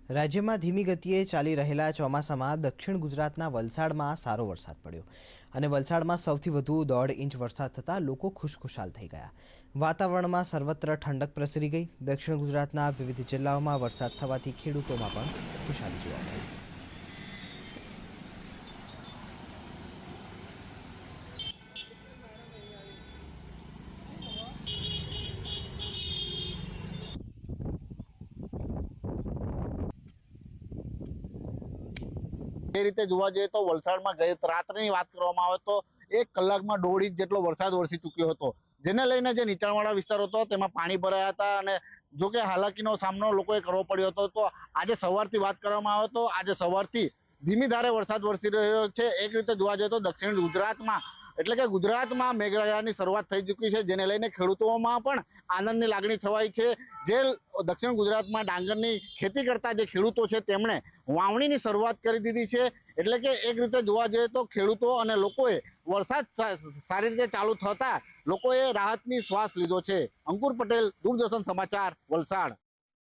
રાજ્યમાં ધીમી ગતિએ ચાલી રહેલા ચોમાસામાં દક્ષિણ ગુજરાતના વલસાડમાં સારો વરસાદ પડ્યો અને વલસાડમાં સૌથી વધુ 1.5 ઇંચ વરસાદ થતાં લોકો ખુશખુશાલ થઈ ગયા। વાતાવરણમાં સર્વત્ર ઠંડક પ્રસરી ગઈ। દક્ષિણ ગુજરાતના વિવિધ જિલ્લાઓમાં વરસાદ થવાથી ખેડૂતોમાં પણ ખુશાલી જોવા મળી। એ રીતે જોવા જઈએ તો વલસાડમાં ગઈ રાત્રિની વાત કરવામાં આવે તો 1 કલાકમાં 1.5 ઇંચ જેટલો વરસાદ વરસી ચૂક્યો હતો, જેને લઈને જે નીચાણવાળા વિસ્તારો હતો તેમાં પાણી ભરાયા હતા અને જો કે હાલાકીનો સામનો લોકોએ કરવો પડ્યો હતો। તો આજે સવારથી વાત કરવામાં આવે તો આજે સવારથી ધીમી ધારે વરસાદ વરસી રહ્યો છે। એક રીતે જોવા જઈએ તો દક્ષિણ ગુજરાતમાં એટલે કે ગુજરાતમાં મેઘરાજાની શરૂઆત થઈ ચૂકી છે, જેને લઈને ખેડૂતોમાં પણ આનંદની લાગણી છવાઈ છે। જે દક્ષિણ ગુજરાતમાં ડાંગરની ખેતી કરતા જે ખેડૂતો છે તેમણે વાવણીની શરૂઆત કરી દીધી છે। એટલે કે એક રીતે જોવા જઈએ તો ખેડૂતો અને લોકોએ વરસાદ સારી રીતે ચાલુ થતા લોકોએ રાહતની શ્વાસ લીધો છે। અંકુર પટેલ, દૂરદર્શન સમાચાર, વલસાડ।